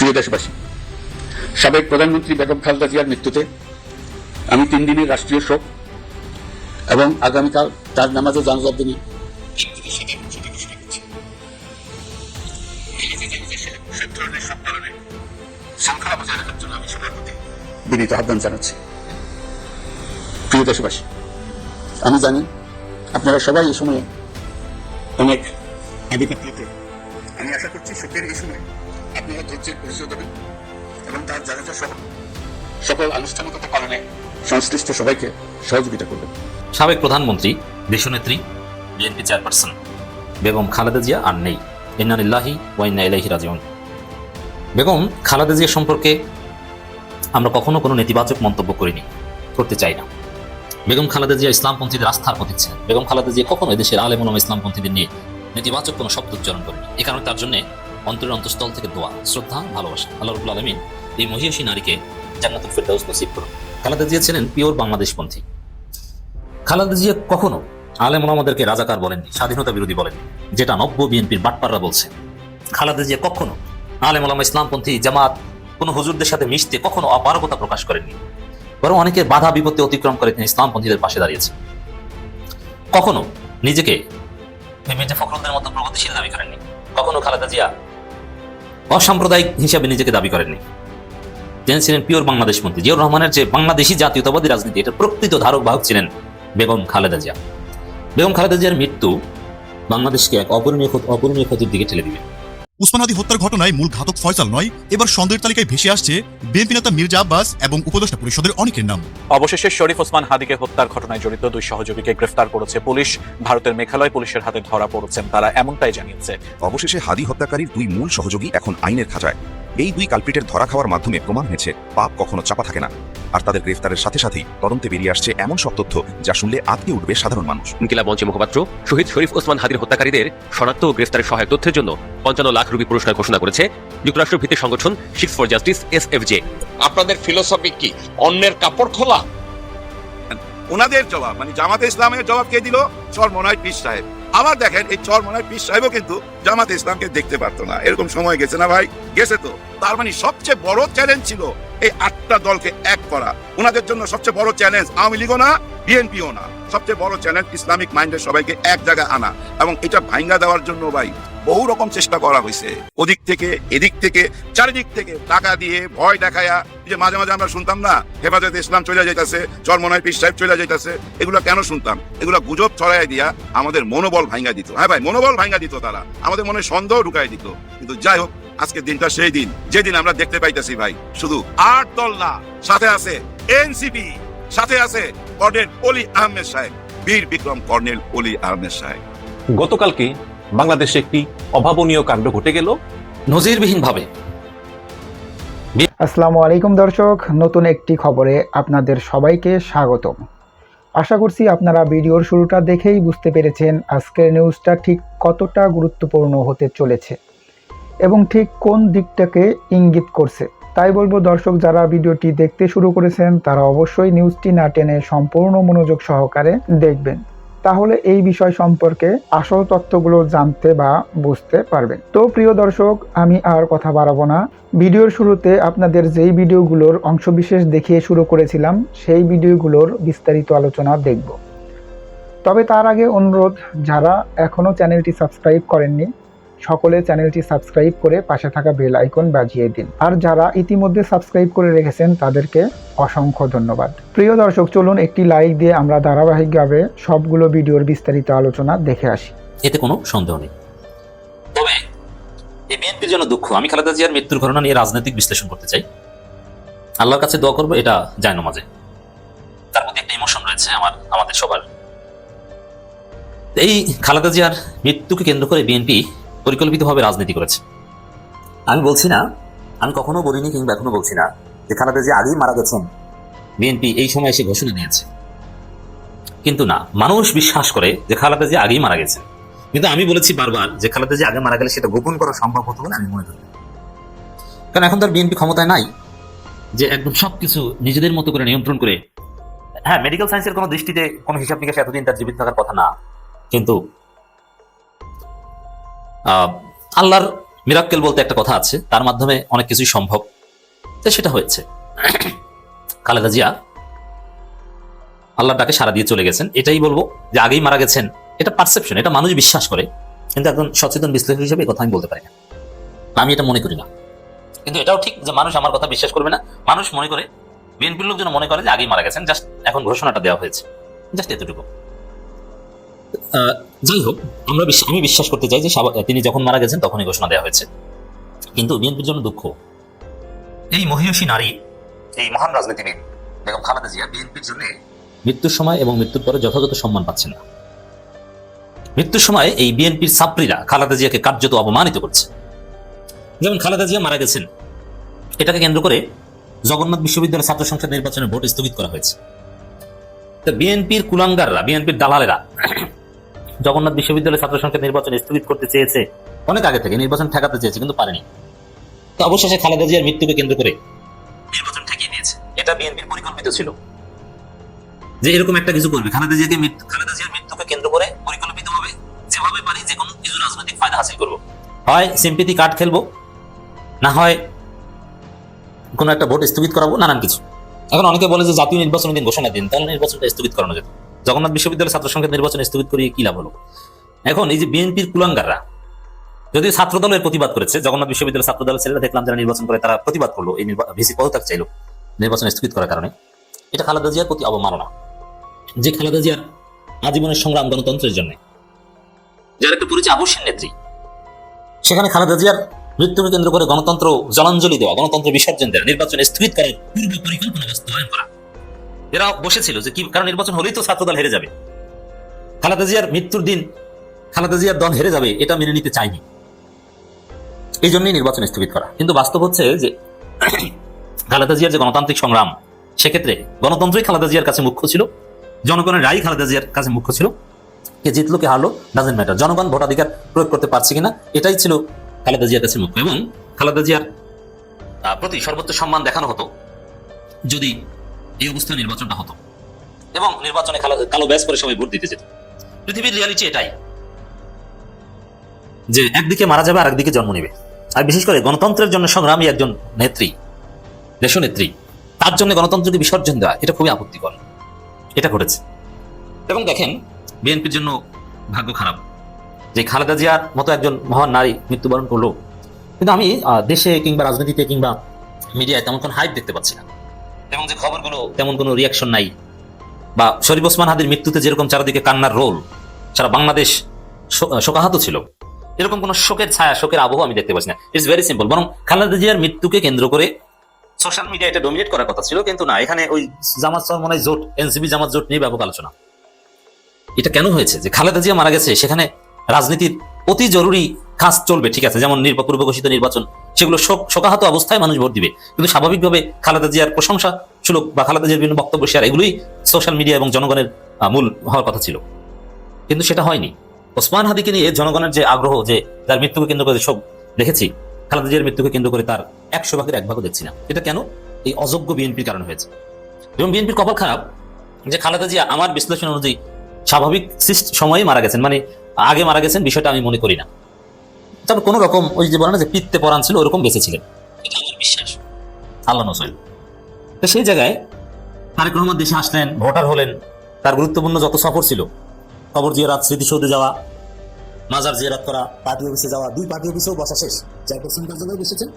প্রিয় দেশবাসী, সাবেক প্রধানমন্ত্রী বেগম খালেদা জিয়ার মৃত্যুতে আমি 3 দিনের রাষ্ট্রীয় শোক এবং আগামীকাল তার নামাজে জানাজার দিনে শৃঙ্খলা বজায় রাখার জন্য আমি সবার প্রতি বিনীত আহ্বান জানাচ্ছি। প্রিয় দেশবাসী, আমি জানি আপনারা সবাই এই সময়ে অনেক আধিপত্যতে, আমি আশা করছি শোকের এই সময় আপনারা ধৈর্যের পরিচয় দেবেন এবং তার জানাজা সহ সকল আনুষ্ঠানিকতা পালনে সংশ্লিষ্ট সবাইকে সহযোগিতা করবেন। সাবেক প্রধানমন্ত্রী, দেশনেত্রী, বিএনপি চেয়ারপারসন বেগম খালেদা জিয়া আর নেই। ইন্না লিল্লাহি ওয়া ইন্না ইলাইহি রাজিউন। বেগম খালেদা জিয়া সম্পর্কে আমরা কখনো কোনো নেতিবাচক মন্তব্য করিনি, করতে চাই না। বেগম খালেদা জিয়া ইসলামপন্থীদের আস্থার প্রতীক ছিলেন। বেগম খালেদা জিয়া কখনো এদেশের আলেম ওলামা ইসলামপন্থীদের নিয়ে নেতিবাচক কোনো শব্দ উচ্চারণ করেনি। এ কারণে তার জন্য অন্তরের অন্তঃস্থল থেকে দোয়া, শ্রদ্ধা, ভালোবাসা। আল্লাহ রাব্বুল আলামিন এই মহিয়সী নারীকে জান্নাতুল ফেরদাউস নসিব করুন। খালেদা জিয়া ছিলেন পিওর বাংলাদেশপন্থী। খালেদা জিয়া কখনো আলেম ওলামাদেরকে রাজাকার বলেননি, স্বাধীনতা বিরোধী বলেননি, যেটা নব্য বিএনপির বাটপাররা বলছে। খালেদা জিয়া কখনো আলেম ওলামা ইসলামপন্থী জামাত কোনো হুজুরদের সাথে মিশতে কখনো অপারগতা প্রকাশ করেননি, বরং অনেকের বাধা বিপত্তি অতিক্রম করে তিনি ইসলামপন্থীদের পাশে দাঁড়িয়েছেন। কখনো নিজেকে মির্জা ফখরুদ্দিনের মতো প্রগতিশীল দাবি করেননি। কখনো খালেদা জিয়া অসাম্প্রদায়িক হিসাবে নিজেকে দাবি করেননি। তিনি ছিলেন পিওর বাংলাদেশপন্থী। জিয়াউর রহমানের যে বাংলাদেশি জাতীয়তাবাদী রাজনীতি, এটা প্রকৃত ধারক বাহক ছিলেন বেগম খালেদা জিয়া। বেগম খালেদা জিয়ার মৃত্যু বাংলাদেশকে এক অপূরণীয় ক্ষতির দিকে ঠেলে দিবে। উসমান হাদী হত্যার ঘটনায় মূল ঘাতক ফয়সাল নয়, এবার সন্দেহের তালিকায় ভেসে আসছে বিএনপি নেতা মির্জা আব্বাস এবং উপদেষ্টা পরিষদের অনেকের নাম। অবশেষে শরীফ ওসমান হাদীকে হত্যার ঘটনায় জড়িত 2 সহযোগীকে গ্রেফতার করেছে পুলিশ। ভারতের মেঘালয় পুলিশের হাতে ধরা পড়েছেন তারা, এমনটাই জানিয়েছে। অবশেষে হাদী হত্যাকারীর 2 মূল সহযোগী এখন আইনের খাঁচায়। এই 2 কালপ্রিটের ধরা খাওয়ার মাধ্যমে প্রমাণ হয়েছে পাপ কখনো চাপা থাকে না। আর তাদের গ্রেফতারের সাথে সাথেই তদন্তে বেরিয়ে আসছে এমন সব তথ্য যা শুনলে আটকে উঠবে সাধারণ মানুষ। ইনকিলাব মঞ্চের মুখপাত্র শহীদ শরীফ ওসমান হাদীর হত্যাকারীদের শনাক্ত ও গ্রেফতারের সহায়ক তথ্যের জন্য 55 লাখ রুপি পুরস্কার ঘোষণা করেছে যুক্তরাষ্ট্র ভিত্তিক সংগঠন সিক্স ফর জাস্টিস SFJ। আপনাদের ফিলোসফি কি অন্যের কাপড় খোলা? ওনাদের জবাব মানে জামাতে ইসলামের জবাব কে দিল? চরমনাই পীর সাহেব। আবার দেখেন এই চরমনাই পীর সাহেবও কিন্তু জামাতে ইসলামকে দেখতে পারতো না। এরকম সময় গেছে না ভাই? গেছে তো। তার মানে সবচেয়ে বড় চ্যালেঞ্জ ছিল এই 8টা দলকে এক করা। ওনাদের জন্য সবচেয়ে বড় চ্যালেঞ্জ আওয়ামী লীগও না, বিএনপিও না। সবচেয়ে বড় চ্যালেঞ্জ ইসলামিক মাইন্ডের সবাইকে এক জায়গায় আনা, এবং এটা ভাঙ্গা দেওয়ার জন্য ভাই বহু রকম চেষ্টা করা হয়েছে। ওদিক থেকে এদিক থেকে চারিদিক থেকে টাকা দিয়ে ভয় দেখায়া, যে মাঝে মাঝে আমরা শুনতাম না হেফাজতে ইসলাম চলে যাইতেছে, চরমনাই পীর সাহেব চলে যাইতেছে, এগুলো কেন শুনতাম? এগুলো গুজব ছড়াই দিয়া আমাদের মনোবল ভাঙ্গা দিত। হ্যাঁ ভাই, মনোবল ভাঙ্গা দিত তারা, আমাদের মনে সন্দেহ ঢুকাই দিত। কিন্তু যাই হোক, আজকের দিনটা সেই দিন যেদিন আমরা দেখতে পাইতেছি ভাই শুধু 8 দল না, সাথে আছে এনসিপি, সাথে আছে কর্নেল অলি আহমেদ সাহেব, বীর বিক্রম কর্নেল অলি আহমেদ সাহেব। গতকালকে বাংলাদেশে একটি অভাবনীয় কাণ্ড ঘটে গেল নজিরবিহীন ভাবে। আসসালামু আলাইকুম দর্শক, নতুন একটি খবরে আপনাদের সবাইকে স্বাগতম। আশা করছি আপনারা ভিডিওর শুরুটা দেখেই বুঝতে পেরেছেন আজকের নিউজটা ঠিক কতটা গুরুত্বপূর্ণ হতে চলেছে এবং ঠিক কোন দিকটাকে ইঙ্গিত করছে। তাই বলবো দর্শক, যারা ভিডিওটি দেখতে শুরু করেছেন তারা অবশ্যই নিউজটি না টেনে সম্পূর্ণ মনোযোগ সহকারে দেখবেন, তাহলে এই বিষয় সম্পর্কে আসল তথ্যগুলো জানতে বা বুঝতে পারবেন। তো প্রিয় দর্শক, আমি আর কথা বাড়াবো না। ভিডিওর শুরুতে আপনাদের যেই ভিডিওগুলোর অংশবিশেষ দেখিয়ে শুরু করেছিলাম সেই ভিডিওগুলোর বিস্তারিত আলোচনা দেখব। তবে তার আগে অনুরোধ, যারা এখনও চ্যানেলটি সাবস্ক্রাইব করেননি সকলে চ্যানেলটি সাবস্ক্রাইব করে পাশে থাকা বেল আইকন বাজিয়ে দিন, আর যারা ইতিমধ্যে সাবস্ক্রাইব করে রেখেছেন তাদেরকে অসংখ্য ধন্যবাদ। প্রিয় দর্শক, চলুন একটি লাইক দিয়ে আমরা ধারাবাহিকভাবে সবগুলো ভিডিওর বিস্তারিত আলোচনা দেখে আসি। এতে কোনো সন্দেহ নেই। তবে এই বিএনপির জন্য দুঃখ। আমি খালেদা জিয়ার মৃত্যুর ঘটনা নিয়ে রাজনৈতিক বিশ্লেষণ করতে চাই। আল্লাহর কাছে দোয়া করবো, এটা জায়নামাজে। তার মধ্যে একটা ইমোশন রয়েছে আমাদের সবার। এই খালেদা জিয়ার মৃত্যুকে কেন্দ্র করে বিএনপি পরিকল্পিতভাবে রাজনীতি করেছে। আমি বলছি না, আমি কখনো বলিনি কিংবা এখনো বলছি না যে খালেদা জিয়া আগেই মারা গেছেন, বিএনপি এই সময় এসে ঘোষণা নিয়েছে। কিন্তু না, মানুষ বিশ্বাস করে যে খালেদা জিয়া আগেই মারা গেছেন। কিন্তু আমি বলেছি বারবার যে খালেদা জিয়া আগে মারা গেলে সেটা গোপন করা সম্ভব হতো বলে আমি মনে করি। কারণ এখন তার বিএনপি ক্ষমতায় নাই যে একদম সবকিছু নিজেদের মতো করে নিয়ন্ত্রণ করে। হ্যাঁ, মেডিকেল সায়েন্সের কোনো দৃষ্টিতে কোনো হিসাব নিকাশে এতদিন তার জীবিত থাকার কথা না, কিন্তু আল্লাহর মিরাক্কেল বলতে একটা কথা আছে, তার মাধ্যমে অনেক কিছুই সম্ভব। তো সেটা হয়েছে। খালেদা জিয়া আল্লাহর ডাকে সাড়া দিয়ে চলে গেছেন। এটাই বলবো যে আগেই মারা গেছেন, এটা পারসেপশন, এটা মানুষ বিশ্বাস করে, কিন্তু একজন সচেতন বিশ্লেষক হিসেবে এই কথা আমি বলতে পারি না, আমি এটা মনে করি না। কিন্তু এটাও ঠিক যে মানুষ আমার কথা বিশ্বাস করবে না। মানুষ মনে করে, বিএনপির লোকজন মনে করে যে আগেই মারা গেছেন, জাস্ট এখন ঘোষণাটা দেওয়া হয়েছে, জাস্ট এতটুকু। যাই হোক, আমি বিশ্বাস করতে চাই যে তিনি যখন মারা গেছেন তখনই ঘোষণা দেওয়া হয়েছে। কিন্তু বিএনপির জন্য দুঃখ, এই মহিয়সী নারী, এই মহান রাজনীতিবিদ বেগম খালেদা জিয়া বিএনপির জন্য মৃত্যুর সময় এবং মৃত্যুর পরে যথাযথ সম্মান পাচ্ছেন না। মৃত্যুর সময় এই বিএনপির ছাত্রীরা খালেদা জিয়াকে কার্যত অপমানিত করছে। যেমন খালেদা জিয়া মারা গেছেন, এটাকে কেন্দ্র করে জগন্নাথ বিশ্ববিদ্যালয়ের ছাত্র সংসদ নির্বাচনের ভোট স্থগিত করা হয়েছে। বিএনপির কুলাঙ্গাররা, বিএনপির দালালেরা জগন্নাথ বিশ্ববিদ্যালয়ের ছাত্র সংসদ নির্বাচন স্থগিত করতে চেয়েছে, অনেক আগে থেকে নির্বাচন ঠেকাতে চেয়েছে, কিন্তু পারেনি। তো অবশেষে খালেদা জিয়ার মৃত্যুকে কেন্দ্র করে নির্বাচন ঠেকিয়ে দিয়েছে। এটা বিএনপির পরিকল্পিত ছিল যে এরকম একটা কিছু করবে, খালেদা জিয়ার মৃত্যুকে কেন্দ্র করে পরিকল্পিতভাবে যেভাবে পারি যে কোনো কিছু রাজনৈতিক ফায়দা হাসিল করবো, হয় সিম্পেথি কার্ড খেলবো, না হয় কোনো একটা ভোট স্থগিত করাবো, নানান কিছু। এখন অনেকে বলে যে জাতীয় নির্বাচনের দিন ঘোষণা দিন, তাহলে নির্বাচনটা স্থগিত করানো যেত। জগন্নাথ বিশ্ববিদ্যালয়ের ছাত্র সংসদ নির্বাচন স্থগিত করিয়ে কি লাভ হলো? এখন এই যে বিএনপির কুলাঙ্গাররা, যদিও ছাত্র দলের প্রতিবাদ করেছে, জগন্নাথ বিশ্ববিদ্যালয়ের ছাত্র দলের ছেলেরা দেখলাম যারা নির্বাচন করে তারা প্রতিবাদ করলো, এই ভিসি পদত্যাগ চাইলো নির্বাচন স্থগিত করার কারণে। এটা খালেদা জিয়ার প্রতি অবমাননা, যে খালেদা জিয়ার আজীবনের সংগ্রাম গণতন্ত্রের জন্য, যার একটা পরিচয় আবশ্যিক নেত্রী, সেখানে খালেদা জিয়ার মৃত্যুকে কেন্দ্র করে গণতন্ত্র জলাঞ্জলি দেওয়া, গণতন্ত্র বিসর্জন দেওয়া, নির্বাচন স্থগিত করার পূর্ব পরিকল্পনা বাস্তবায়ন করা। এরা বসেছিল যে কি, কারণ নির্বাচন হলেই তো ছাত্রদল হেরে যাবে, খালেদা জিয়ার মৃত্যুর দিন খালেদা জিয়ার দল হেরে যাবে, এটা মেনে নিতে চাইনি, এই জন্যই নির্বাচন স্থগিত করা। কিন্তু বাস্তব হচ্ছে যে খালেদা জিয়ার যে গণতান্ত্রিক সংগ্রাম, সেক্ষেত্রে গণতন্ত্রই খালেদা জিয়ার কাছে মুখ্য ছিল, জনগণের রায় খালেদা জিয়ার কাছে মুখ্য ছিল। কে জিতলো কে হারলো ডাজেন্ট ম্যাটার, জনগণ ভোটাধিকার প্রয়োগ করতে পারছে কিনা এটাই ছিল খালেদা জিয়ার কাছে মুখ্য। এবং খালেদা জিয়ার প্রতি সর্বোচ্চ সম্মান দেখানো হতো যদি এই অবস্থায় নির্বাচনটা হতো এবং নির্বাচনে কালো ব্যাজ করে সবাই ভোট দিতে যেত। পৃথিবীর রিয়ালিটি এটাই যে একদিকে মারা যাবে আর একদিকে জন্ম নেবে। আর বিশেষ করে গণতন্ত্রের জন্য সংগ্রামী একজন নেত্রী, দেশনেত্রী, তার জন্য গণতন্ত্রকে বিসর্জন দেওয়া এটা খুবই আপত্তিকর। এটা ঘটেছে। এবং দেখেন, বিএনপির জন্য ভাগ্য খারাপ যে খালেদা জিয়ার মতো একজন মহান নারী মৃত্যুবরণ করলো, কিন্তু আমি দেশে কিংবা রাজনীতিতে কিংবা মিডিয়ায় তেমন কোনো হাইপ দেখতে পাচ্ছি না, এবং যে খবরগুলো তেমন কোনো রিয়াকশন নাই, বা শরীফ ওসমান হাদির মৃত্যুতে যেরকম চারিদিকে কান্নার রোল, সারা বাংলাদেশ শোকাহত ছিল, এরকম কোনো শোকের ছায়া, শোকের আবহ আমি দেখতে পাচ্ছি না। It's very simple. বরং খালেদা জিয়ার মৃত্যুকে কেন্দ্র করে সোশ্যাল মিডিয়া এটা ডমিনেট করার কথা ছিল, কিন্তু না, এখানে ওই জামাত চরমনাই জোট, এনসিপি জামাত জোট নিয়ে ব্যাপক আলোচনা। এটা কেন হয়েছে? যে খালেদা জিয়া মারা গেছে, সেখানে রাজনীতির অতি জরুরি কাজ চলবে, ঠিক আছে, যেমন পূর্ব ঘোষিত নির্বাচন, সেগুলো শোকাহত অবস্থায় মানুষ ভোট দিবে, কিন্তু স্বাভাবিকভাবে খালেদা জিয়ার প্রশংসা সুলভ বা খালেদা জিয়ার বিভিন্ন বক্তব্য শেয়ার, এগুলোই সোশ্যাল মিডিয়া এবং জনগণের মূল হওয়ার কথা ছিল, কিন্তু সেটা হয়নি। ওসমান হাদিকে নিয়ে জনগণের যে আগ্রহ, যে তার মৃত্যুকে কেন্দ্র করে সব দেখেছি, খালেদা জিয়ার মৃত্যুকে কেন্দ্র করে তার 100 ভাগের 1 ভাগও দেখছি না। এটা কেন? এই অযোগ্য বিএনপির কারণে হয়েছে। এবং বিএনপির কপাল খারাপ যে খালেদা জিয়া আমার বিশ্লেষণ অনুযায়ী স্বাভাবিক সময়ে মারা গেছেন, মানে আগে মারা গেছেন, বিষয়টা আমি মনে করি না। তবে কোনো রকম ওই যে বলে না যে পিত্তে পরাণ ছিল, ওরকম বেঁচে ছিলেন, এটা আমার বিশ্বাস, আল্লাহ নসল। তো সেই জায়গায় তারেক রহমান দেশে আসলেন, ভোটার হলেন, তার গুরুত্বপূর্ণ যত সফর ছিল, কবর জিয়ারত, স্মৃতিসৌধে যাওয়া, মাজার জিয়ারত করা, পার্টি অফিসে যাওয়া, 2 পার্টি অফিসেও বসা শেষ, চেয়ারপারসন কার্যালয়ে বসেছেন,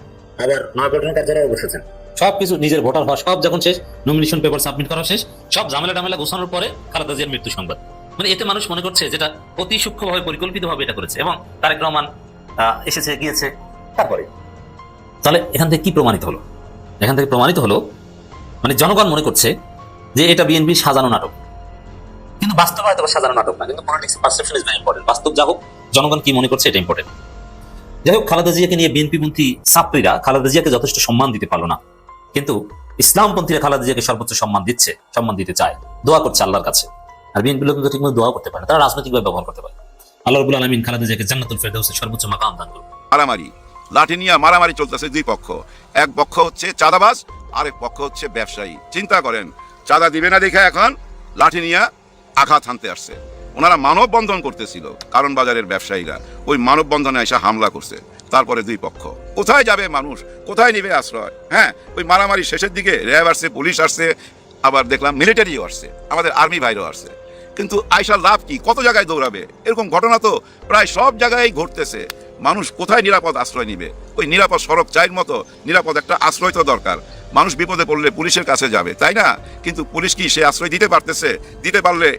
আবার নয়াপল্টন কার্যালয়ে বসেছেন, সবকিছু নিজের ভোটার হওয়া সব যখন শেষ, নমিনেশন পেপার সাবমিট করা শেষ, সব ঝামেলা গোছানোর পরে খালেদা জিয়ার মৃত্যু সংবাদ। মানে এতে মানুষ মনে করছে যেটা অতি সূক্ষ্মভাবে পরিকল্পিতভাবে এটা করেছে, এবং তারেক রহমান এসেছে গিয়েছে। তারপরে তাহলে এখান থেকে কি প্রমাণিত হলো? এখান থেকে প্রমাণিত হলো মানে জনগণ মনে করছে যে এটা বিএনপি সাজানো নাটক, কিন্তু বাস্তবে হয়তো সাজানো নাটক না, কিন্তু politics perception is very important. বাস্তব যা হোক, জনগণ কি মনে করছে এটা ইম্পর্টেন্ট। যাই হোক, খালেদা জিয়াকে নিয়ে বিএনপিপন্থী ছাত্রীরা খালেদা জিয়াকে যথেষ্ট সম্মান দিতে পারলো না, কিন্তু ইসলামপন্থীরা খালেদা জিয়াকে সর্বোচ্চ সম্মান দিচ্ছে, সম্মান দিতে চায়, দোয়া করছে আল্লাহর কাছে। আর বিএনপি লোক কিন্তু ঠিকমতো দোয়া করতে পারে না, তারা রাজনৈতিকভাবে ব্যবহার করতে পারে। আল্লাহ রাব্বুল আলামিন খালেদা জিয়াকে জান্নাতুল ফেরদাউসের সর্বোচ্চ মাকাম দান করুন। মারামারি, লাঠি নিয়ে মারামারি চলতেছে 2 পক্ষ। এক পক্ষ হচ্ছে চাঁদাবাজ, আরেক পক্ষ হচ্ছে ব্যবসায়ী। চিন্তা করেন, চাঁদা দিবে না দেখে এখন লাঠি নিয়ে আঘাত হানতে আসছে। ওনারা মানববন্ধন করতেছিল, কারণ বাজারের ব্যবসায়ীরা ওই মানববন্ধনে এসে হামলা করছে। তারপরে দুই পক্ষ কোথায় যাবে মানুষ, কোথায় নিবে আশ্রয়? হ্যাঁ, ওই মারামারি শেষের দিকে র্যাব আসছে, পুলিশ আসছে, আবার দেখলাম মিলিটারিও আসছে, আমাদের আর্মি ভাইরাও আসছে। কিন্তু আইসার লাভ কি? কত জায়গায় দৌড়াবে? এরকম ঘটনা তো প্রায় সব জায়গায় ঘটতেছে। মানুষ কোথায় নিরাপদ আশ্রয় নিবে? ওই নিরাপদ সড়ক চাইর মতো নিরাপদ একটা আশ্রয় তো দরকার। মানুষ বিপদে পড়লে পুলিশের কাছে যাবে, তাই না? কিন্তু পুলিশ কি সে আশ্রয় দিতে পারতেছে? দিতে পারলে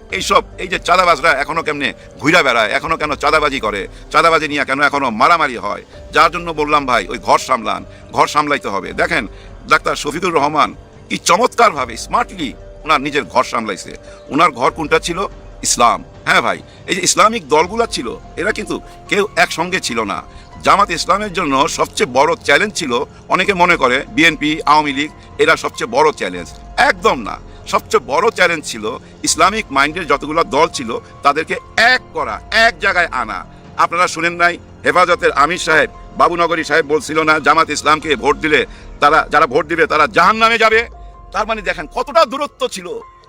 এই যে চাঁদাবাজরা এখনো কেমনে ঘুরা বেড়ায়, এখনো কেন চাঁদাবাজি করে, চাঁদাবাজি নিয়ে কেন এখনো মারামারি হয়? যার জন্য বললাম ভাই, ওই ঘর সামলান, ঘর সামলাইতে হবে। দেখেন ডাক্তার শফিকুর রহমান কি চমৎকার ভাবে স্মার্টলি ওনার নিজের ঘর সামলাইছে। ওনার ঘর কোনটা ছিল? ইসলাম। হ্যাঁ ভাই, এই যে ইসলামিক দলগুলা ছিল, এরা কিন্তু কেউ একসঙ্গে ছিল না। জামাত ইসলামের জন্য সবচেয়ে বড় চ্যালেঞ্জ ছিল, অনেকে মনে করে বিএনপি, আওয়ামী লীগ এরা সবচেয়ে বড় চ্যালেঞ্জ। একদম না। সবচেয়ে বড় চ্যালেঞ্জ ছিল ইসলামিক মাইন্ডের যতগুলো দল ছিল তাদেরকে এক করা, এক জায়গায় আনা। আপনারা শুনেন নাই হেফাজতের আমির সাহেব, বাবুনগরী সাহেব বলছিল না জামাত ইসলামকে ভোট দিলে যারা ভোট দিবে তারা জাহান্নামে যাবে? তার মানে দেখেন কতটা দূরত্ব ছিল।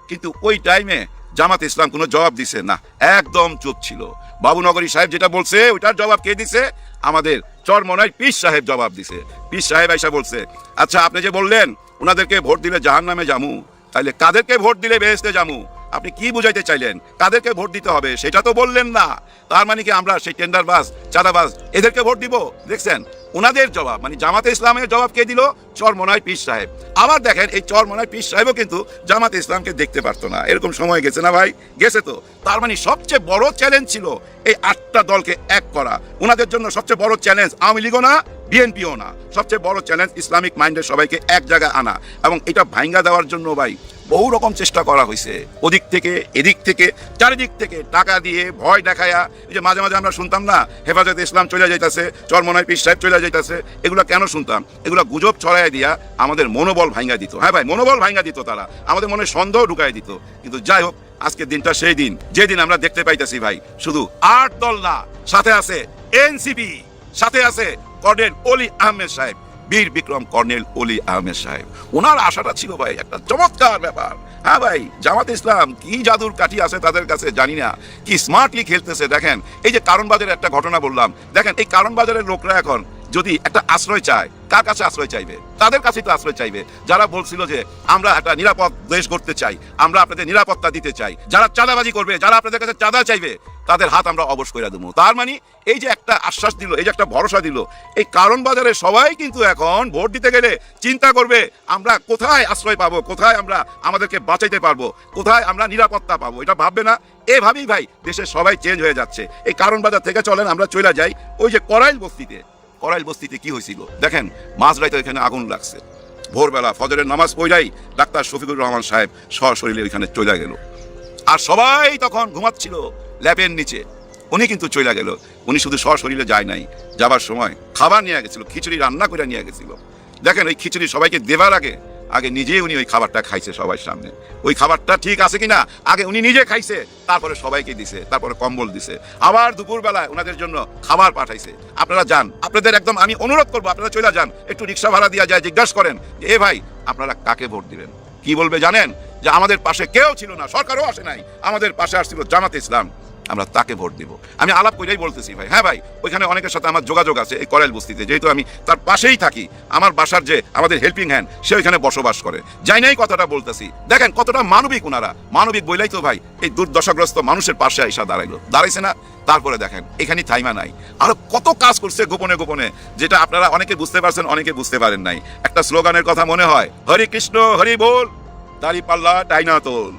কিন্তু ওই টাইমে জামাত ইসলাম কোনো জবাব দিছে না, একদম চুপ ছিল। বাবুনগরী সাহেব যেটা বলছে ওইটার জবাব কে দিছে? আমাদের চরমনায় পীর সাহেব জবাব দিছে। পীর সাহেব আইসা বলছে, আচ্ছা আপনি যে বললেন ওনাদেরকে ভোট দিলে জাহান্নামে যামু, তাইলে কাদেরকে ভোট দিলে বেহেশতে যামু? আপনি কি বুঝাইতে চাইলেন? কাদেরকে ভোট দিতে হবে সেটা তো বললেন না। তার মানে কি আমরা সেই টেন্ডারবাজ, চাঁদাবাজ এদেরকে ভোট দিব? দেখছেন ওনাদের জবাব, মানে জামাতে ইসলামের জবাব কে দিল? চরমনায় পীর সাহেব। আবার দেখেন এই চরমনায় পীর সাহেবও কিন্তু জামাতে ইসলামকে দেখতে পারতো না। এরকম সময় গেছে না ভাই? গেছে তো। তার মানে সবচেয়ে বড় চ্যালেঞ্জ ছিল এই 8টা দলকে এক করা। ওনাদের জন্য সবচেয়ে বড় চ্যালেঞ্জ আওয়ামী লীগও না, বিএনপিও না। সবচেয়ে বড় চ্যালেঞ্জ ইসলামিক মাইন্ডের সবাইকে এক জায়গায় আনা, এবং এটা ভাঙ্গা দেওয়ার জন্য ভাই বহু রকম চেষ্টা করা হয়েছে, ওদিক থেকে এদিক থেকে চারিদিক থেকে টাকা দিয়ে ভয় দেখায়া। এই যে মাঝে মাঝে আমরা শুনতাম না হেফাজত ইসলাম চলে যাইতেছে, চরমনায় পীর সাহেব চলে যাইতেছে, এগুলো কেন শুনতাম? এগুলো গুজব ছড়াই দিয়া আমাদের মনোবল ভাঙ্গা দিত। হ্যাঁ ভাই, মনোবল ভাঙ্গা দিত তারা, আমাদের মনে সন্দেহ ঢুকাই দিত। কিন্তু যাই হোক, আজকের দিনটা সেই দিন যেদিন আমরা দেখতে পাইতেছি ভাই শুধু 8 দল না, সাথে আছে এনসিপি, সাথে আছে কর্নেল অলি আহমেদ সাহেব, বীর বিক্রম কর্নেল অলি আহমেদ সাহেব। ওনার আশাটা ছিল ভাই একটা চমৎকার ব্যাপার। হ্যাঁ ভাই, জামাত ইসলাম কি জাদুর কাঠি আছে তাদের কাছে জানি না, কি স্মার্টলি খেলতেছে। দেখেন এই যে কারণ বাজারের একটা ঘটনা বললাম, দেখেন এই কারণ বাজারের লোকরা এখন যদি একটা আশ্রয় চায়, কার কাছে আশ্রয় চাইবে? তাদের কাছেই তো আশ্রয় চাইবে যারা বলছিল যে আমরা একটা নিরাপদ দেশ করতে চাই, আমরা আপনাদের নিরাপত্তা দিতে চাই। যারা চাঁদাবাজি করবে, যারা আপনাদের কাছে চাঁদা চাইবে, তাদের হাত আমরা অবশ করে দেবো। তার মানে এই যে একটা আশ্বাস দিল, এই যে একটা ভরসা দিল, এই কারণ বাজারে সবাই কিন্তু এখন ভোট দিতে গেলে চিন্তা করবে আমরা কোথায় আশ্রয় পাবো, কোথায় আমরা আমাদেরকে বাঁচাইতে পারবো, কোথায় আমরা নিরাপত্তা পাবো, এটা ভাববে না। এভাবেই ভাই দেশের সবাই চেঞ্জ হয়ে যাচ্ছে। এই কারণ বাজার থেকে চলেন আমরা চলে যাই ওই যে করাইল বস্তিতে। করাইল বস্তিতে কি হয়েছিল দেখেন, মাঝরাইতে ওইখানে আগুন লাগছে। ভোরবেলা ফজরের নামাজ পড়াই ডাক্তার শফিকুর রহমান সাহেব সশরীরে ওইখানে চলে গেল। আর সবাই তখন ঘুমাচ্ছিল ল্যাপের নিচে, উনি কিন্তু চলে গেল। উনি শুধু সশরীরে যায় নাই, যাবার সময় খাবার নিয়ে গেছিল, খিচুড়ি রান্না করে নিয়ে গেছিল। দেখেন ওই খিচুড়ি সবাইকে দেবার আগে নিজেই উনি ওই খাবারটা খাইছে সবার সামনে। ওই খাবারটা ঠিক আছে কিনা আগে উনি নিজে খাইছে, তারপরে সবাইকে দিছে, তারপরে কম্বল দিছে। আবার দুপুরবেলায় ওনাদের জন্য খাবার পাঠাইছে। আপনারা যান, আপনাদের একদম আমি অনুরোধ করবো আপনারা চলে যান, একটু রিক্সা ভাড়া দিয়া যায়, জিজ্ঞাসা করেন যে এ ভাই আপনারা কাকে ভোট দিবেন? কি বলবে জানেন? যে আমাদের পাশে কেউ ছিল না, সরকারও আসে নাই, আমাদের পাশে আসছিল জামাত ইসলাম, আমরা তাকে ভোট দিব। আমি আলাপ করেই বলতেছি ভাই। হ্যাঁ ভাই, ওইখানে অনেকের সাথে আমার যোগাযোগ আছে এই করাইল বস্তিতে, যেহেতু আমি তার পাশেই থাকি। আমার বাসার যে আমাদের হেল্পিং হ্যান্ড সে ওইখানে বসবাস করে, যাই নাই কথাটা বলতেছি। দেখেন কতটা মানবিক ওনারা, মানবিক বইলাই তো ভাই এই দুর্দশাগ্রস্ত মানুষের পাশে আইসা দাঁড়াইছে না। তারপরে দেখেন এখানে থাইমা নাই, আরো কত কাজ করছে গোপনে গোপনে, যেটা আপনারা অনেকে বুঝতে পারছেন, অনেকে বুঝতে পারেন নাই। একটা স্লোগানের কথা মনে হয়, হরি কৃষ্ণ হরি বল, দাড়ি পাল্লা টাইনা তোল।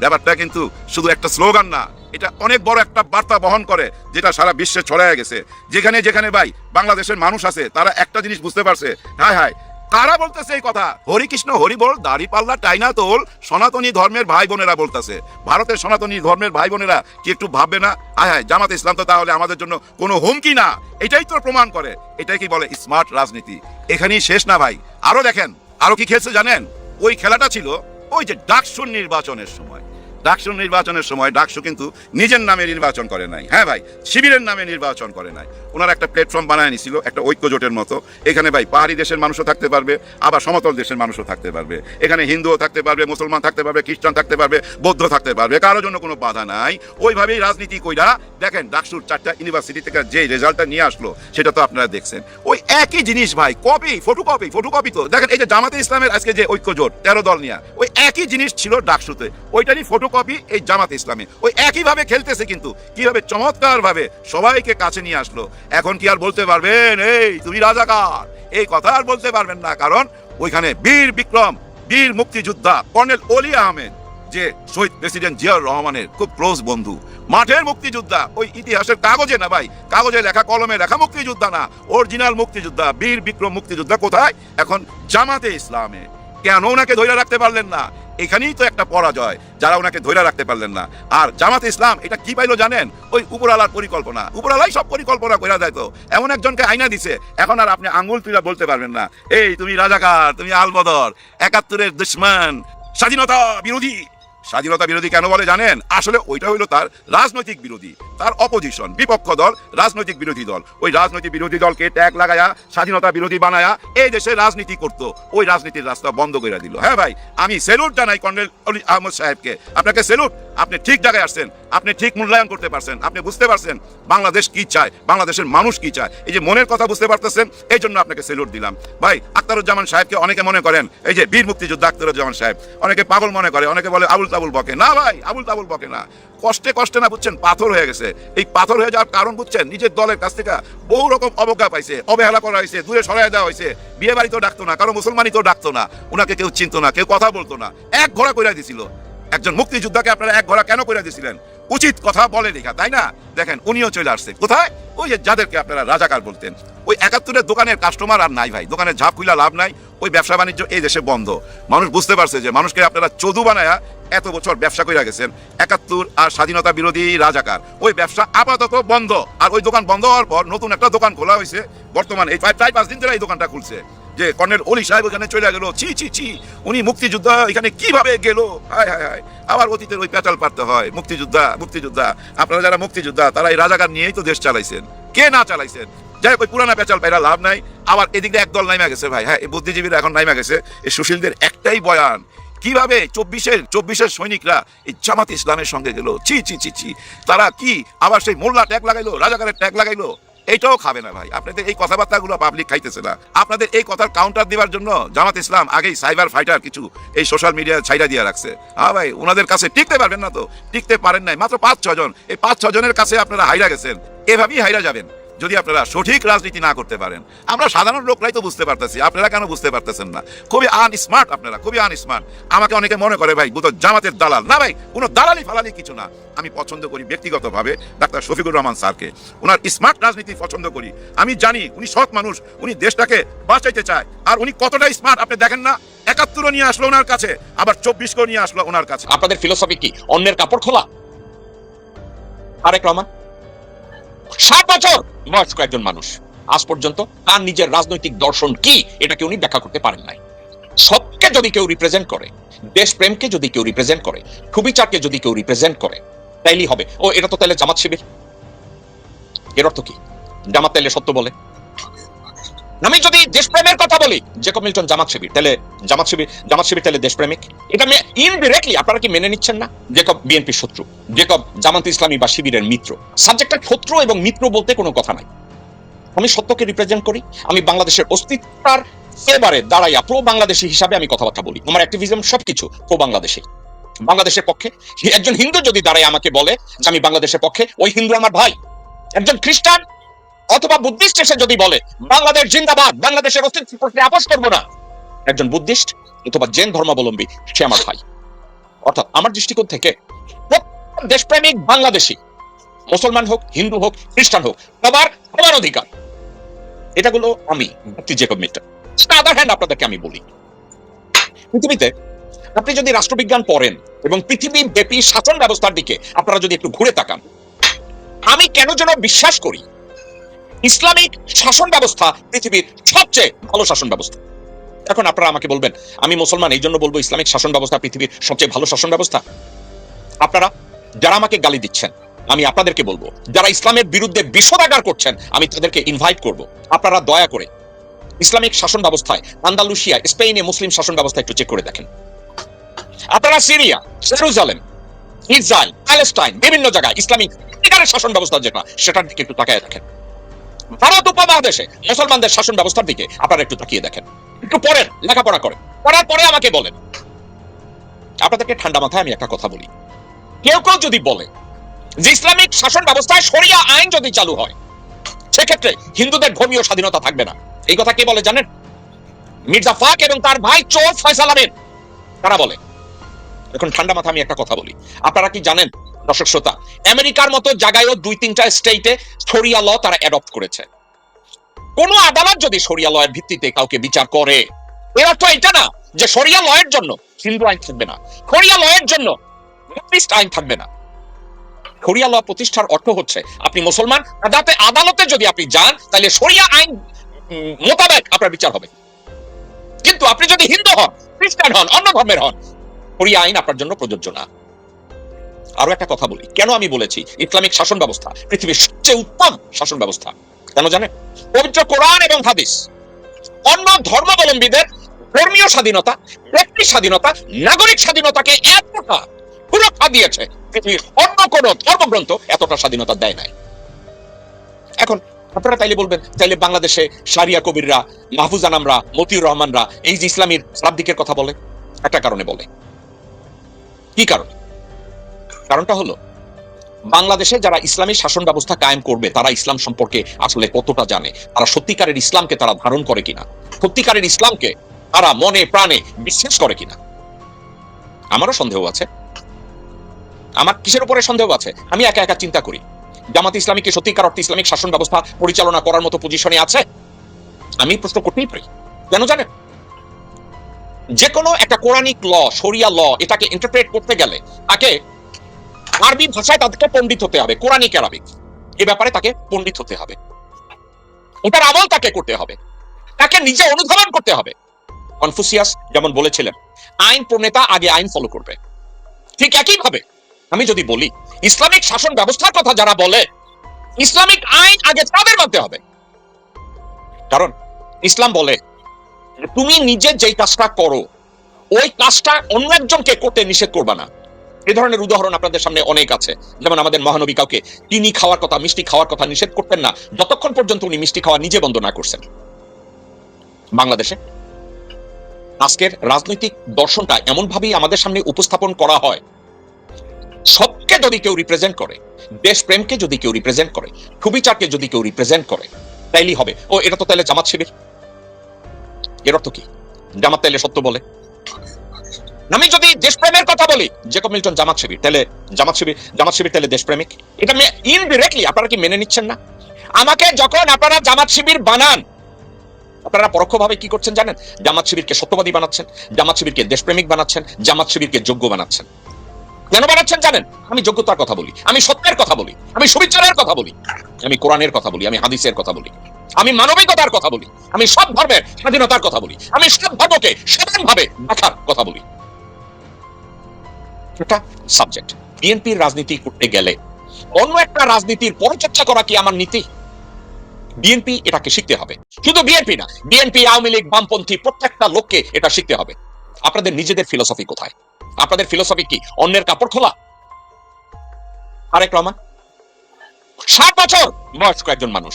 ব্যাপারটা কিন্তু শুধু একটা স্লোগান না, এটা অনেক বড় একটা বার্তা বহন করে, যেটা সারা বিশ্বে ছড়ায় গেছে। যেখানে যেখানে ভাই বাংলাদেশের মানুষ আছে তারা একটা জিনিস বুঝতে পারছে। হায় হায়, কারা বলতেছে এই কথা? হরি কৃষ্ণ হরি বল, দাড়ি পাল্লা টাইনা তোল, সনাতনী ধর্মের ভাই বোনেরা বলতেছে। ভারতের সনাতনী ধর্মের ভাই বোনেরা কি একটু ভাববে না? হায় হায়, জামাত ইসলাম তো তাহলে আমাদের জন্য কোনো হুমকি না, এটাই তো প্রমাণ করে। এটাই কি বলে স্মার্ট রাজনীতি। এখানেই শেষ না ভাই, আরো দেখেন আরো কি খেলছে জানেন? ওই খেলাটা ছিল ওই যে ডাকসুর নির্বাচনের সময়। ডাকসু নির্বাচনের সময় ডাকসু কিন্তু নিজের নামে নির্বাচন করে নাই। হ্যাঁ ভাই, শিবিরের নামে নির্বাচন করে নাই। ওনারা একটা প্ল্যাটফর্ম বানায় নিছিল, একটা ঐক্য জোটের মতো। এখানে ভাই পাহাড়ি দেশের মানুষও থাকতে পারবে, আবার সমতল দেশের মানুষও থাকতে পারবে। এখানে হিন্দুও থাকতে পারবে, মুসলমান থাকতে পারবে, খ্রিস্টান থাকতে পারবে, বৌদ্ধ থাকতে পারবে, কারোর জন্য কোনো বাধা নাই। ওইভাবেই রাজনীতি কইরা দেখেন ডাকসুর 4টা ইউনিভার্সিটি থেকে যে রেজাল্টটা নিয়ে আসলো সেটা তো আপনারা দেখছেন। ওই একই জিনিস ভাই, ফটোকপি তো দেখেন। এই যে জামাতে ইসলামের আজকে যে ঐক্য জোট 13 দল নিয়ে, ওই একই জিনিস ছিল ডাকসুতে, ওইটারই ফটোকপি এই জামাতে ইসলামে। ওই একইভাবে খেলতেছে, কিন্তু কিভাবে চমৎকার ভাবে সবাইকে কাছে নিয়ে আসলো। এখন কি আর বলতে পারবেন এই তুমি রাজাকার? এই কথা আর বলতে পারবেন না, কারণ ওইখানে বীর বিক্রম, বীর মুক্তিযোদ্ধা কর্নেল অলি আহমেদ, যে শহীদ প্রেসিডেন্ট জিয়াউর রহমানের খুব ক্লোজ বন্ধু, মাঠের মুক্তিযোদ্ধা, ওই ইতিহাসের কাগজে না ভাই, কাগজে লেখা কলমে লেখা মুক্তিযোদ্ধা না, অরিজিনাল মুক্তিযোদ্ধা, বীর বিক্রম মুক্তিযোদ্ধা কোথায়? এখন জামাতে ইসলামে। কেন ওনাকে ধরে রাখতে পারলেন না? এখানেই তো একটা পরাজয়, যারা ওনাকে ধরে রাখতে পারলেন না। আর জামাতে ইসলাম এটা কি পাইলো জানেন? ওই উপরালার পরিকল্পনা, উপরালাই সব পরিকল্পনা করে দেয়। তো এমন একজনকে আইনা দিছে, এখন আর আপনি আঙ্গুল তুলে বলতে পারবেন না এই তুমি রাজাকার, তুমি আলবদর, 71-এর দুশমন, স্বাধীনতা বিরোধী। স্বাধীনতা বিরোধী কেন বলে জানেন? আসলে ওইটা হইলো তার রাজনৈতিক বিরোধী, তার অপোজিশন, বিপক্ষ দল, রাজনৈতিক বিরোধী দল। ওই রাজনৈতিক বিরোধী দলকে ট্যাগ লাগায়া স্বাধীনতা বিরোধী বানায়া এই দেশে রাজনীতি করতো, ওই রাজনীতির রাস্তা বন্ধ করে দিল। হ্যাঁ ভাই, আমি স্যালুট জানাই কর্নেল অলি আহমদ সাহেবকে, আপনাকে স্যালুট। আপনি ঠিক জায়গায় আসছেন, আপনি ঠিক মূল্যায়ন করতে পারছেন, আপনি বুঝতে পারছেন বাংলাদেশ কি চায়, বাংলাদেশের মানুষ কি চায়, এই যে মনের কথা বুঝতে পারতেছেন, এই জন্য আপনাকে স্যালুট দিলাম ভাই। আখতারুজ্জামান সাহেবকে অনেকে মনে করেন এই যে বীর মুক্তিযোদ্ধা আখতারুজ্জামান সাহেব, অনেকে পাগল মনে করে, অনেকে বলে আবুল তাবুল বকে। না ভাই, আবুল তাবুল বকে না, কষ্টে কষ্টে না বুঝছেন পাথর হয়ে গেছে। এই পাথর হয়ে যাওয়ার কারণ বুঝছেন, নিজের দলের কাছ থেকে বহু রকম অবজ্ঞা পাইছে, অবহেলা করা হয়েছে, দূরে সরাই দেওয়া হয়েছে, বিয়ে বাড়িতেও ডাকতো না, কারো মুসলমানিতেও ডাকতো না, ওনাকে কেউ চিনতো না, কেউ কথা বলতো না, এক ঘোড়া কইরা দিছিল। একজন মুক্তিযোদ্ধাকে আপনারা এক ঘোড়া কেন কইরা দিছিলেন? উচিত কথা বলে লেখা, তাই না? দেখেন উনিও চলে আসছে কোথায়? ওই যে যাদেরকে আপনারা রাজাকার বলতেন। ওই 71-এর দোকানের কাস্টমার আর নাই ভাই, দোকানের ঝাঁপ খুইলা লাভ নাই। ওই ব্যবসা বাণিজ্য এই দেশে বন্ধ। মানুষ বুঝতে পারছে যে মানুষকে আপনারা চোদু বানায়া এত বছর ব্যবসা কইরা গেছেন। 71 আর স্বাধীনতা বিরোধী রাজাকার, ওই ব্যবসা আপাতত বন্ধ। আর ওই দোকান বন্ধ হওয়ার পর নতুন একটা দোকান খোলা হয়েছে বর্তমানে, এই প্রায় 5 দিন ধরে এই দোকানটা খুলছে। যে কর্নেল অলি সাহেব ওখানে চলে গেল, ছি, উনি মুক্তিযোদ্ধা এখানে কিভাবে গেল? হায় হায় হায়, আবার অতীতের ওই পেটাল পারতে হয়। মুক্তিযোদ্ধা, আপনারা যারা মুক্তিযোদ্ধা তারা এই রাজাকার নিয়েই তো দেশ চালাইছেন, কে না চালাইছেন? যাই ওই পুরানা পেঁচাল পাইরা লাভ নাই। আবার এদিক দিয়ে একদল নাইমা গেছে ভাই, হ্যাঁ এই বুদ্ধিজীবীরা এখন নাইমা গেছে। এই সুশীলদের একটাই বয়ান, কিভাবে 24-এর সৈনিকরা এই জামাত ইসলামের সঙ্গে গেল। ছি, তারা কি আবার সেই মোল্লা ট্যাগ লাগাইলো, রাজাকারের ট্যাগ লাগাইলো? এইটাও খাবে না ভাই। আপনাদের এই কথাবার্তাগুলো পাবলিক খাইতেছে না। আপনাদের এই কথার কাউন্টার দেওয়ার জন্য জামাত ইসলাম আগেই সাইবার ফাইটার কিছু এই সোশ্যাল মিডিয়া ছাইরা দিয়ে রাখছে। হ্যাঁ ভাই, ওনাদের কাছে টিকতে পারবেন না, তো টিকতে পারেন নাই। মাত্র 5-6 জন, এই 5-6 জনের কাছে আপনারা হাইরা গেছেন। এভাবেই হাইরা যাবেন যদি আপনারা সঠিক রাজনীতি না করতে পারেন। আমরা সাধারণ লোকরাই তো বুঝতে পারতেছি, আপনারা কেন বুঝতে পারতেছেন না? খুবই আনস্মার্ট আপনারা, খুবই আনস্মার্ট। আমাকে অনেকে মনে করে ভাই বুঝো জামাতের দালাল। না ভাই, কোনো দালালি ফালালি কিছু না। আমি পছন্দ করি ব্যক্তিগতভাবে ডাক্তার শফিকুর রহমান স্যারকে, ওনার স্মার্ট রাজনীতি পছন্দ করি। আমি জানি উনি সৎ মানুষ, উনি দেশটাকে বাঁচাইতে চায়। আর উনি কতটা স্মার্ট আপনি দেখেন না, 71 নিয়ে আসলো ওনার কাছে, আবার 24 নিয়ে আসলো ওনার কাছে। আপনাদের ফিলোসফি কি অন্যের কাপড় খোলা? তারেক রহমান 7 বছর বয়স্ক একজন মানুষ, আজ পর্যন্ত তার নিজের রাজনৈতিক দর্শন কি এটাকে উনি ব্যাখ্যা করতে পারেন নাই। সবকে যদি কেউ রিপ্রেজেন্ট করে, দেশপ্রেমকে যদি কেউ রিপ্রেজেন্ট করে, সুবিচারকে যদি কেউ রিপ্রেজেন্ট করে, তাইলেই হবে ও এটা তো তাহলে জামাত শিবির। এর অর্থ কি? জামাত তাইলে সত্য বলে? আমি যদি দেশপ্রেমের কথা বলি, জেকব মিল্টন জামাত শিবির, তাহলে জামাত শিবির তাহলে দেশপ্রেমিক। এটা ইনডিরেক্টলি আপনারা কি মেনে নিচ্ছেন না? জেকব বিএনপির শত্রু, জেকব জামাত ইসলামী বা শিবিরের মিত্র। সাবজেক্টটা শত্রু এবং মিত্র বলতে কোনো কথা নাই। আমি সত্যকে রিপ্রেজেন্ট করি, আমি বাংলাদেশের অস্তিত্বটার এবারে দাঁড়াইয়া প্রো বাংলাদেশী হিসাবে আমি কথাবার্তা বলি। আমার অ্যাক্টিভিজম সবকিছু প্রো বাংলাদেশী, বাংলাদেশের পক্ষে। একজন হিন্দু যদি দাঁড়ায় আমাকে বলে যে আমি বাংলাদেশের পক্ষে, ওই হিন্দু আমার ভাই। একজন খ্রিস্টান অথবা বুদ্ধিস্ট এসে যদি বলে বাংলাদেশ জিন্দাবাদ, বাংলাদেশের অস্তিত্ব প্রশ্নে আপোষ করবো না, একজন বুদ্ধিস্ট অথবা জৈন ধর্মাবলম্বী সে আমার ভাই। অর্থাৎ আমার দৃষ্টিকোণ থেকে দেশপ্রেমিক বাংলাদেশী, মুসলমান হোক, হিন্দু হোক, খ্রিস্টান হোক, সবার সমান অধিকার। এটাগুলো আমি জেকব মিল্টন। আদার হ্যান্ড আপনাদেরকে আমি বলি, পৃথিবীতে আপনি যদি রাষ্ট্রবিজ্ঞান পড়েন এবং পৃথিবী ব্যাপী শাসন ব্যবস্থার দিকে আপনারা যদি একটু ঘুরে তাকান, আমি কেন যেন বিশ্বাস করি ইসলামিক শাসন ব্যবস্থা পৃথিবীর সবচেয়ে ভালো শাসন ব্যবস্থা। এখন আপনারা আমাকে বলবেন আমি মুসলমান, এই জন্য বলবো ইসলামিক শাসন ব্যবস্থা পৃথিবীর সবচেয়ে ভালো শাসন ব্যবস্থা। আপনারা যারা আমাকে গালি দিচ্ছেন, আমি আপনাদেরকে বলবো, যারা ইসলামের বিরুদ্ধে বিষোদাগার করছেন, আমি তাদেরকে ইনভাইট করব, আপনারা দয়া করে ইসলামিক শাসন ব্যবস্থায় আন্দালুসিয়া, স্পেনে মুসলিম শাসন ব্যবস্থা একটু চেক করে দেখেন। আপনারা সিরিয়া, জেরুজালেম, ইসরায়েল, প্যালেস্টাইন, বিভিন্ন জায়গায় ইসলামিক শাসন ব্যবস্থা যেটা, সেটার দিকে একটু তাকিয়ে দেখেন। ভারত উপমহাদেশে মুসলমানদের শাসন ব্যবস্থার দিকে আপনারা একটু তাকিয়ে দেখেন, একটু পড়েন, লেখাপড়া করেন, পড়ার পরে আমাকে বলেন। আপনাদেরকে ঠান্ডা মাথায় আমি একটা কথা বলি, কেউ কেউ যদি বলে যে ইসলামিক শাসন ব্যবস্থায় শরিয়া আইন যদি চালু হয়, সেক্ষেত্রে হিন্দুদের ধর্মীয় স্বাধীনতা থাকবে না, এই কথা কে বলে জানেন? মির্জা ফাক এবং তার ভাই চোর ফয়সাল আহমেদ, তারা বলে। এখন ঠান্ডা মাথা আমি একটা কথা বলি, আপনারা কি জানেন দর্শক শ্রোতা, আমেরিকার মতো জায়গায়ও 2-3টা স্টেটে শরিয়া ল তারা অ্যাডপ্ট করেছে। কোন আদালত যদি শরিয়া ল এর ভিত্তিতে কাউকে বিচার করে, এর অর্থ এটা না যে শরিয়া ল এর জন্য হিন্দু আইন থাকবে না, শরিয়া ল এর জন্য বুদ্ধিস্ট আইন থাকবে না। শরিয়া ল প্রতিষ্ঠার অর্থ হচ্ছে আপনি মুসলমান, আদালতে যদি আপনি যান, তাহলে শরিয়া আইন মোতাবেক আপনার বিচার হবে। কিন্তু আপনি যদি হিন্দু হন, খ্রিস্টান হন, অন্য ধর্মের হন, শরিয়া আইন আপনার জন্য প্রযোজ্য না। আরো একটা কথা বলি, কেন আমি বলেছি ইসলামিক শাসন ব্যবস্থা পৃথিবীর সবচেয়ে উত্তম শাসন ব্যবস্থা, কেন জানেন? পবিত্র কোরআন এবং হাদিস অন্য ধর্মাবলম্বীদের ধর্মীয় স্বাধীনতা, ব্যক্তি স্বাধীনতা, নাগরিক স্বাধীনতাকে এতটা সুরক্ষা দিয়েছে, পৃথিবীর অন্য কোন ধর্মগ্রন্থ এতটা স্বাধীনতা দেয় নাই। এখন আপনারা তাইলে বলবেন, তাইলে বাংলাদেশে শারিয়া কবিররা, মাহফুজ আনামরা, মতিউর রহমানরা এই যে ইসলামের শাব্দিকের কথা বলে, একটা কারণে বলে। কি কারণ? কারণটা হলো বাংলাদেশে যারা ইসলামী শাসন ব্যবস্থা কায়েম করবে, তারা ইসলাম সম্পর্কে আসলে কতটা জানে, তারা সত্যিকারের ইসলামকে তারা ধারণ করে কিনা, সত্যিকারের ইসলামকে তারা মনে প্রাণে বিশ্বাস করে কিনা। আমারও সন্দেহ আছে। আমার কিসের উপরে সন্দেহ আছে? আমি একা একা চিন্তা করি, জামাত ইসলামীকে সত্যিকার অর্থে ইসলামিক শাসন ব্যবস্থা পরিচালনা করার মতো পজিশনে আছে? আমি প্রশ্ন করতেই পারি। কেন জানেন? যে কোনো একটা কোরআনিক ল, শরিয়া ল, এটাকে ইন্টারপ্রেট করতে গেলে তাকে আরবি ভাষায় তাদেরকে পণ্ডিত হতে হবে, কোরআনিক আরবিক এ ব্যাপারে তাকে পণ্ডিত হতে হবে, ওটার আমল তাকে করতে হবে, তাকে নিজে অনুধাবন করতে হবে। কনফুসিয়াস যেমন বলেছিলেন, আইন প্রণেতা আগে আইন ফলো করবে। ঠিক একই ভাবে আমি যদি বলি ইসলামিক শাসন ব্যবস্থার কথা যারা বলে, ইসলামিক আইন আগে তাদের মানতে হবে। কারণ ইসলাম বলে তুমি নিজে যেই কাজটা করো, ওই কাজটা অন্য একজনকে করতে নিষেধ করবা না। এই ধরনের উদাহরণ আপনাদের সামনে অনেক আছে। যেমন আমাদের মহানবী কাউকে চিনি খাওয়ার কথা, মিষ্টি খাওয়ার কথা নিষেধ করতেন না, যতক্ষণ পর্যন্ত উনি মিষ্টি খাওয়া নিজে বন্ধ না করছেন। বাংলাদেশে আজকের রাজনৈতিক দর্শনটা এমন ভাবেই আমাদের সামনে উপস্থাপন করা হয়, সবকে যদি কেউ রিপ্রেজেন্ট করে, দেশপ্রেমকে যদি কেউ রিপ্রেজেন্ট করে, সুবিচারকে যদি কেউ রিপ্রেজেন্ট করে, তাইলেই হবে ও এটা তো তাহলে জামাত শিবির। এর অর্থ কি? জামাত তাইলে সত্য বলে। আমি যদি দেশপ্রেমের কথা বলি, জেকব মিল্টন জামাত শিবির, তাহলে জামাত শিবির তাহলে দেশপ্রেমিক। এটা ইনডিরেক্টলি আপনারা কি মেনে নিচ্ছেন না? আমাকে যখন আপনারা জামাত শিবির বানান, আপনারা পরোক্ষভাবে কি করছেন জানেন? জামাত শিবিরকে সত্যবাদী বানাচ্ছেন, জামাত শিবিরকে দেশপ্রেমিক বানাচ্ছেন, জামাত শিবিরকে যোগ্য বানাচ্ছেন। কেন বানাচ্ছেন জানেন? আমি যোগ্যতার কথা বলি, আমি সত্যের কথা বলি, আমি সুবিচারের কথা বলি, আমি কোরআনের কথা বলি, আমি হাদিসের কথা বলি, আমি মানবিকতার কথা বলি, আমি সব ধর্মের স্বাধীনতার কথা বলি, আমি সব ধর্মকে স্বাধীনভাবে দেখার কথা বলি। এটা সাবজেক্ট। বিএনপির রাজনীতি করতে গেলে অন্য একটা রাজনীতির পরিচর্যা করা কি আমার নীতি? বিএনপি এটাকে শিখতে হবে। শুধু বিএনপি না, বিএনপি, আওয়ামী লীগ, বামপন্থী প্রত্যেকটা লোককে এটা শিখতে হবে। আপনাদের নিজেদের ফিলোসফি কোথায়? আপনাদের ফিলোসফি কি অন্যের কাপড় খোলা? তারেক রহমান 60 বছর বয়স্ক একজন মানুষ,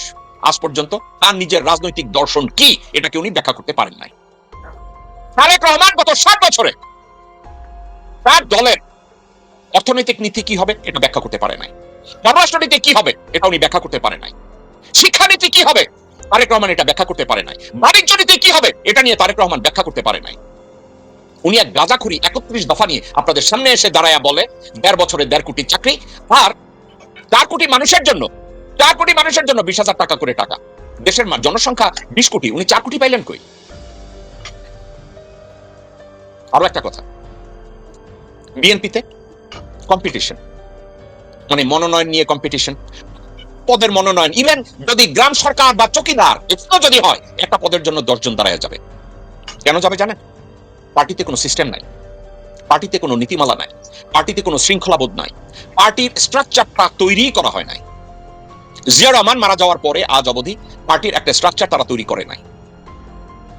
আজ পর্যন্ত তার নিজের রাজনৈতিক দর্শন কি এটাকে উনি ব্যাখ্যা করতে পারেন নাই। তারেক রহমান গত 60 বছরে তার দলের অর্থনৈতিক নীতি কি হবে এটা ব্যাখ্যা করতে পারে নাই, পররাষ্ট্রনীতি কি হবে এটা উনি ব্যাখ্যা করতে পারে নাই, শিক্ষানীতি কি হবে তারেক রহমান এটা ব্যাখ্যা করতে পারে নাই, বাণিজ্য নীতি কি হবে এটা নিয়ে তারেক রহমান ব্যাখ্যা করতে পারে নাই। উনি এক গাঁজাখুরি 31 দফা নিয়ে আপনাদের সামনে এসে দাঁড়ায়া বলে 1.5 বছরে 1.5 কোটি চাকরি, আর 4 কোটি মানুষের জন্য 20,000 টাকা করে টাকা। দেশের জনসংখ্যা 20 কোটি, উনি 4 কোটি পাইলেন কই? আরো একটা কথা, বিএনপিতে কম্পিটিশন, মানে মনোনয়ন নিয়ে কম্পিটিশন, পদের মনোনয়ন, ইভেন যদি গ্রাম সরকার বা চকিদার এগুলো যদি হয়, একটা পদের জন্য 10 জন দাঁড়ায় যাবে। কেন যাবে জানেন? পার্টিতে কোনো সিস্টেম নাই, পার্টিতে কোনো নীতিমালা নাই, পার্টিতে কোনো শৃঙ্খলাবোধ নাই, পার্টির স্ট্রাকচারটা তৈরি করা হয় নাই। জিয়া রহমান মারা যাওয়ার পরে আজ অবধি পার্টির একটা স্ট্রাকচার তারা তৈরি করে নাই।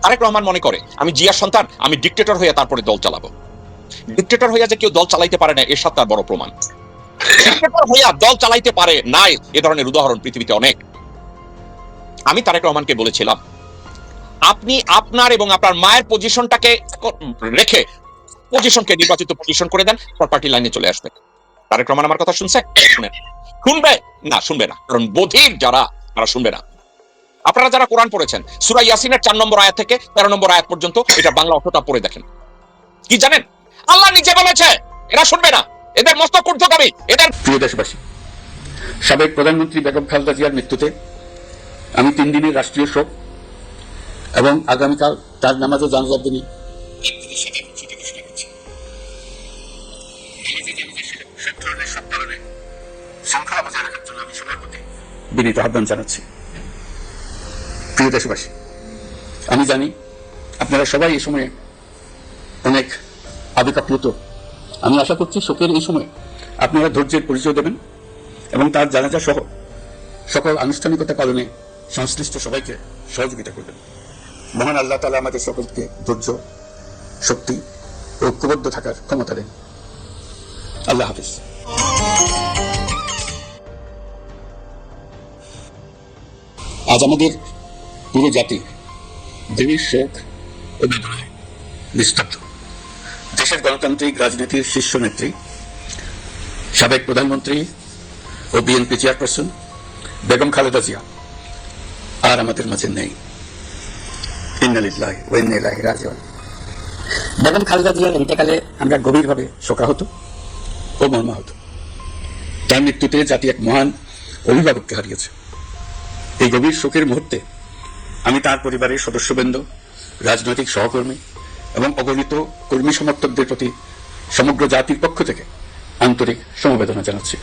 তারেক রহমান মনে করে আমি জিয়ার সন্তান, আমি ডিক্টেটর হয়ে তারপরে দল চালাবো। ডিক্টেটর হইয়া যে কেউ দল চালাইতে পারে না, এর সাথে তার বড় প্রমাণ। ডিক্টেটর হইয়া দল চালাইতে পারে নাই এ ধরনের উদাহরণ পৃথিবীতে অনেক। আমি তারেক রহমানকে বলেছিলাম, আপনি আপনার এবং আপনার মায়ের পজিশনটাকে রেখে পজিশনকে নির্বাচিত পজিশন করে দেন, পার্টি লাইনে চলে আসবে। তারেক রহমান আমার কথা শুনছে? শুনবে না, শুনবে না, কারণ বধির যারা তারা শুনবে না। আপনারা যারা কোরআন পড়েছেন, সূরা ইয়াসিনের 4 নম্বর আয়াত থেকে 13 নম্বর আয়াত পর্যন্ত এটা বাংলা অর্থটা পড়ে দেখেন। কি জানেন? আল্লাহ নিজে বলেছে এরা শুনবে না, এদের মস্তক ঊর্ধ্বগামী, এদের। প্রিয় দেশবাসী, সাবেক প্রধানমন্ত্রী বেগম খালেদা জিয়ার মৃত্যুতে আমি 3 দিনের রাষ্ট্রীয় শোক এবং আগামীকাল তার নামাজে জানাজার দিনে ছুটি ঘোষণা করছি। সব ধরনের সব পালনে শৃঙ্খলা বজায় রাখার জন্য আমি সবার প্রতি বিনীত আহ্বান জানাচ্ছি। প্রিয় দেশবাসী, আমি জানি আপনারা সবাই এই সময়ে অনেক আবেগাপ্লুত। আমি আশা করছি শোকের এই সময় আপনারা ধৈর্যের পরিচয় দেবেন এবং তার জানাজা সহ সকল আনুষ্ঠানিকতা পালনে সংশ্লিষ্ট সবাইকে সহযোগিতা করবেন। মহান আল্লাহ তাআলা আমাদের সকলকে ধৈর্য, শক্তি ও ঐক্যবদ্ধ থাকার ক্ষমতা দেন। আল্লাহ হাফিজ। আজ আমাদের পুরো জাতি গভীর শোক ও বেদনায় নিস্তব্ধ। দেশের গণতান্ত্রিক রাজনীতির শীর্ষ নেত্রী, সাবেক প্রধানমন্ত্রী ও বিএনপি চেয়ারপারসন বেগম খালেদা জিয়া আর আমাদের মাঝে নেই। ইন্না লিল্লাহি ওয়া ইন্না ইলাইহি রাজিউন। বেগম খালেদা জিয়ার ইন্তেকালে আমরা গভীরভাবে শোকাহত ও মর্মাহত। তার মৃত্যুতে জাতি এক মহান অভিভাবককে হারিয়েছে। এই গভীর শোকের মুহূর্তে আমি তার পরিবারের সদস্যবৃন্দ, রাজনৈতিক সহকর্মী এবং অগণিত কর্মী সমর্থকদের প্রতি সমগ্র জাতির পক্ষ থেকে আন্তরিক সমবেদনা জানাচ্ছি।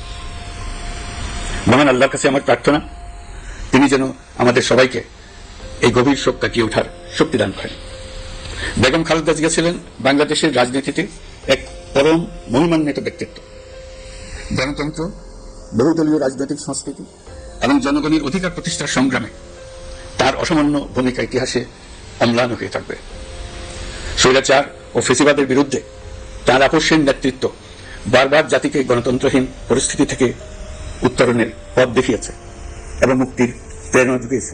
মহান আল্লাহর কাছে আমার প্রার্থনা, তিনি যেন আমাদের সবাইকে এই গভীর শোক কাটিয়ে ওঠার শক্তি দান করেন। বেগম খালেদা জিয়া ছিলেন বাংলাদেশের রাজনীতিতে এক পরম মহিমান্বিত ব্যক্তিত্ব। গণতন্ত্র, বহুদলীয় রাজনৈতিক সংস্কৃতি এবং জনগণের অধিকার প্রতিষ্ঠার সংগ্রামে তার অসামান্য ভূমিকা ইতিহাসে অম্লান হয়ে থাকবে। স্বৈরাচার ও ফেসিবাদের বিরুদ্ধে তার আপোষহীন নেতৃত্ব বারবার জাতিকে গণতন্ত্রহীন পরিস্থিতি থেকে উত্তরণের পথ দেখিয়েছে এবং মুক্তির প্রেরণা জুগিয়েছে।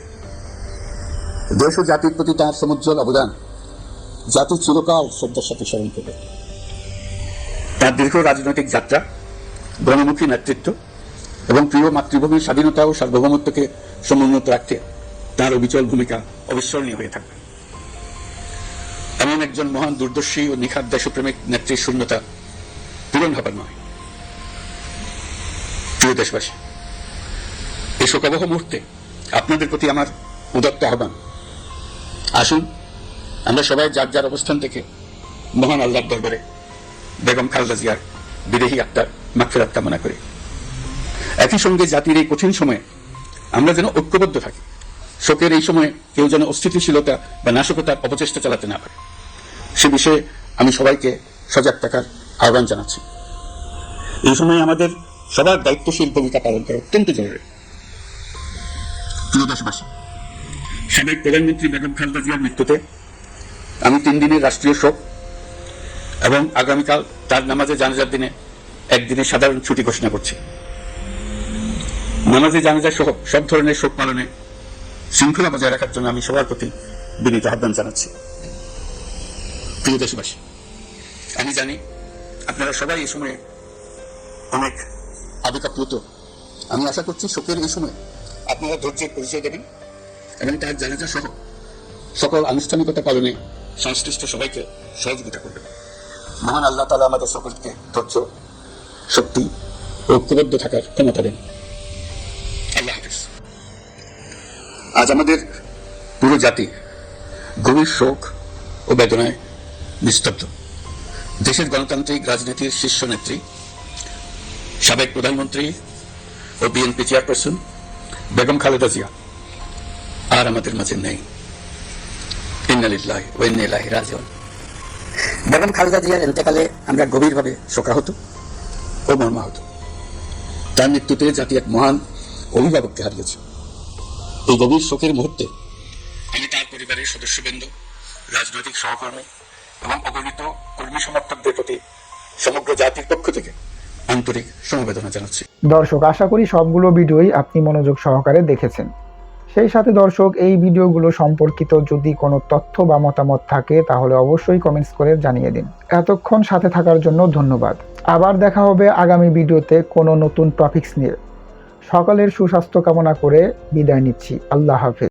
দেশ ও জাতির প্রতি তার সমুজ্জ্বল অবদান জাতি চিরকাল শ্রদ্ধার সাথে স্মরণ করবে। তার দীর্ঘ রাজনৈতিক যাত্রা, গণমুখী নেতৃত্ব এবং প্রিয় মাতৃভূমির স্বাধীনতা ও সার্বভৌমত্বকে সমুন্নত রাখতে তার অবিচল ভূমিকা অবিস্মরণীয় হয়ে থাকবে। এমন একজন মহান দূরদর্শী ও নিখাদ দেশপ্রেমিক নেত্রীর শূন্যতা পূরণ হবার নয়। প্রিয় দেশবাসী, এই শোকাবহ মুহূর্তে আপনাদের প্রতি আমার উদাত্ত আহ্বান, আসুন আমরা সবাই যার যার অবস্থান থেকে মহান আল্লাহর দরবারে বেগম খালেদা জিয়ার বিদেহী আত্মার মাগফিরাত কামনা করি। একই সঙ্গে জাতির এই কঠিন সময়ে আমরা যেন ঐক্যবদ্ধ থাকি। শোকের এই সময়ে কেউ যেন অস্থিতিশীলতা বা নাশকতার অপচেষ্টা চালাতে না পারে, সে বিষয়ে আমি সবাইকে সজাগ থাকার আহ্বান জানাচ্ছি। এই সময় আমাদের সবার দায়িত্বশীল ভূমিকা পালন করা অত্যন্ত জরুরি। প্রিয় দেশবাসী, সাবেক প্রধানমন্ত্রী বেগম খালেদা জিয়ার মৃত্যুতে আমি 3 দিনের রাষ্ট্রীয় শোক এবং আগামীকাল তার নামাজে জানাজার দিনে একদিনের সাধারণ ছুটি ঘোষণা করছি। নামাজে জানাজা সহ সব ধরনের শোক পালনে শৃঙ্খলা বজায় রাখার জন্য আমি সবার প্রতি বিনীত আহ্বান জানাচ্ছি। প্রিয় দেশবাসী, আমি জানি আপনারা সবাই এই সময়ে অনেক আবেগাপ্লুত। আমি আশা করছি শোকের এই সময় আপনারা ধৈর্যের পরিচয় দেবেন এবং তার জানাজা সহ সকল আনুষ্ঠানিকতা পালনে সংশ্লিষ্ট সবাইকে সহযোগিতা করবেন। মহান আল্লাহ তাআলা আমাদের সকলকে ধৈর্য, শক্তি ও ঐক্যবদ্ধ থাকার ক্ষমতা দেন। আল্লাহ হাফিজ। আজ আমাদের পুরো জাতি গভীর শোক ও বেদনায় নিস্তব্ধ। দেশের গণতান্ত্রিক রাজনীতির শীর্ষ নেত্রী, সাবেক প্রধানমন্ত্রী ও বিএনপি চেয়ারপারসন বেগম খালেদা জিয়া আর আমাদের মাঝে নেই। ইন্না লিল্লাহি ওয়া ইন্না ইলাইহি রাজিউন। বেগম খালেদা জিয়ার ইন্তেকালে আমরা গভীরভাবে শোকাহত ও মর্মাহত। তার মৃত্যুতে জাতি এক মহান অভিভাবককে হারিয়েছে। এই গভীর শোকের মুহূর্তে আমি তার পরিবারের সদস্যবৃন্দ, রাজনৈতিক সহকর্মী এবং অগণিত কর্মী সমর্থকদের প্রতি সমগ্র জাতির পক্ষ থেকে আন্তরিক সমবেদনা জানাচ্ছি। দর্শক, আশা করি সবগুলো ভিডিওই আপনি মনোযোগ সহকারে দেখেছেন। সেই সাথে দর্শক, এই ভিডিওগুলো সম্পর্কিত যদি কোনো তথ্য বা মতামত থাকে তাহলে অবশ্যই কমেন্টস করে জানিয়ে দিন। এতক্ষণ সাথে থাকার জন্য ধন্যবাদ। আবার দেখা হবে আগামী ভিডিওতে কোনো নতুন টপিকস নিয়ে। সকলের সুস্বাস্থ্য কামনা করে বিদায় নিচ্ছি। আল্লাহ হাফেজ।